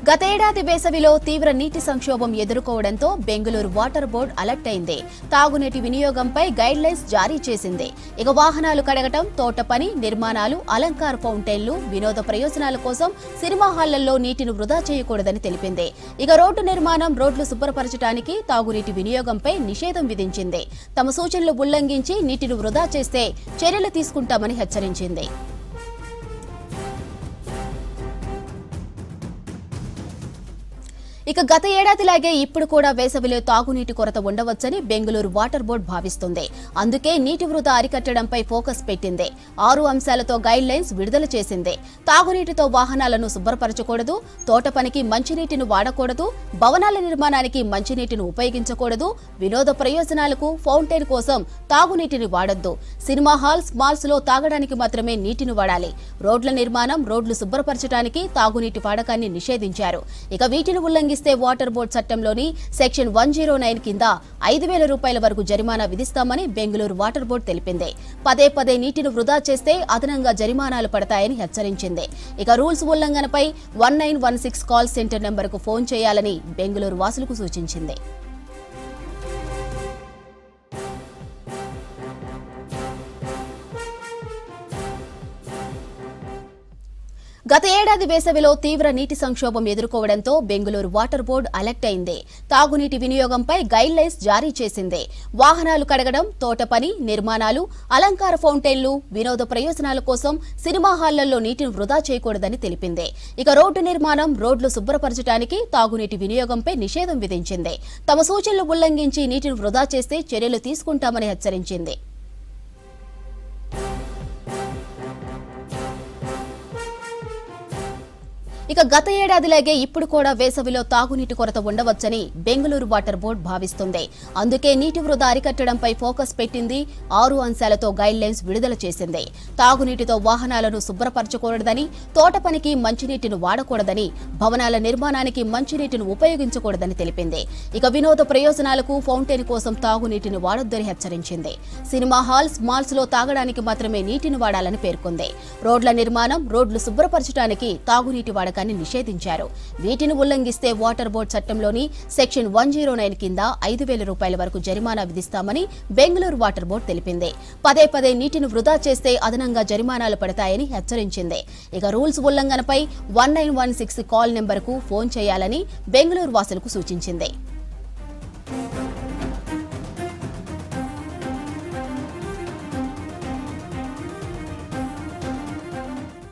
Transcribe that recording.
గతేడాది వేసవిలో తీవ్ర నీటి సంక్షోభం ఎదుర్కోవడంతో బెంగళూరు వాటర్ బోర్డు అలర్ట్ అయింది. తాగునీటి వినియోగంపై గైడ్ లైన్స్ జారీ చేసింది. ఇక వాహనాలు కడగటం, తోట పని, నిర్మాణాలు, అలంకార ఫౌంటైన్లు, వినోద ప్రయోజనాల కోసం సినిమా హాళ్లలో నీటిని వృధా చేయకూడదని తెలిపింది. ఇక రోడ్డు నిర్మాణం, రోడ్లు శుభ్రపరచడానికి, తాగునీటి వినియోగంపై నిషేధం విధించింది. తమ సూచనలు ఉల్లంఘించి నీటిని వృధా చేస్తే చర్యలు తీసుకుంటామని హెచ్చరించింది. ఇక గత ఏడాదిలాగే ఇప్పుడు కూడా వేసవిలో తాగునీటి కొరత ఉండవచ్చని బెంగళూరు వాటర్ బోర్డు భావిస్తుంది. అందుకే నీటి వృధా అరికట్టడంపై ఫోకస్ పెట్టింది. 6 అంశాలతో గైడ్ లైన్స్ విడుదల చేసింది. తాగునీటితో వాహనాలను శుభ్రపరచకూడదు, తోట పనికి మంచినీటిని వాడకూడదు, భవనాల నిర్మాణానికి మంచినీటిని ఉపయోగించకూడదు, వినోద ప్రయోజనాలకు, ఫౌంటైన్ కోసం తాగునీటిని వాడొద్దు, సినిమా హాల్స్, మాల్స్ లో తాగడానికి మాత్రమే నీటిని వాడాలి, రోడ్ల నిర్మాణం, రోడ్లు శుభ్రపరచడానికి తాగునీటి వాడకాన్ని నిషేధించారు. ఇక వీటిని ఉల్లంఘిస్తే వాటర్ బోర్డు చట్టంలోని సెక్షన్ 109 కింద 5,000 రూపాయల వరకు జరిమానా విధిస్తామని బెంగళూరు వాటర్ బోర్డు తెలిపింది. పదే పదే నీటిని వృధా చేస్తే అదనంగా జరిమానాలు పడతాయని హెచ్చరించింది. ఇక రూల్స్ ఉల్లంఘనపై 1916 కాల్ సెంటర్ నెంబర్కు ఫోన్ చేయాలని బెంగళూరు వాసులకు సూచించింది. గత ఏడాది వేసవిలో తీవ్ర నీటి సంక్షోభం ఎదుర్కోవడంతో బెంగళూరు వాటర్ బోర్డు అలర్ట్ అయింది. తాగునీటి వినియోగంపై గైడ్ లైన్స్ జారీ చేసింది. వాహనాలు కడగడం, తోట పని, నిర్మాణాలు, అలంకార ఫౌంటైన్లు, వినోద ప్రయోజనాల కోసం సినిమా హాళ్లలో నీటిని వృధా చేయకూడదని తెలిపింది. ఇక రోడ్డు నిర్మాణం, రోడ్లు శుభ్రపరచడానికి, తాగునీటి వినియోగంపై నిషేధం విధించింది. తమ సూచనలు ఉల్లంఘించి నీటిని వృధా చేస్తే చర్యలు తీసుకుంటామని హెచ్చరించింది. ఇక గత ఏడాదిలాగే ఇప్పుడు కూడా వేసవిలో తాగునీటి కొరత ఉండవచ్చని బెంగళూరు వాటర్ బోర్డు భావిస్తుంది. అందుకే నీటి వృధా అరికట్టడంపై ఫోకస్ పెట్టింది. 6 అంశాలతో గైడ్ లైన్స్ విడుదల చేసింది. తాగునీటితో వాహనాలను శుభ్రపరచకూడదని, తోట పనికి మంచినీటిని వాడకూడదని, భవనాల నిర్మాణానికి మంచినీటిని ఉపయోగించకూడదని తెలిపింది. ఇక వినోద ప్రయోజనాలకు, ఫౌంటైన్ కోసం తాగునీటిని వాడొద్దని హెచ్చరించింది. సినిమా హాల్స్, మాల్స్ లో తాగడానికి మాత్రమే నీటిని వాడాలని పేర్కొంది. రోడ్ల నిర్మాణం, రోడ్లు శుభ్రపరచడానికి తాగునీటి వాడకాన్ని నిషేధించారు. వీటిని ఉల్లంఘిస్తే వాటర్ బోర్డు చట్టంలోని సెక్షన్ 109 కింద 5,000 రూపాయల వరకు జరిమానా విధిస్తామని బెంగళూరు వాటర్ బోర్డు తెలిపింది. పదే పదే నీటిని వృధా చేస్తే అదనంగా జరిమానాలు పడతాయని హెచ్చరించింది. ఇక రూల్స్ ఉల్లంఘనపై 1916 కాల్ నెంబర్కు ఫోన్ చేయాలని బెంగళూరు వాసులకు సూచించింది.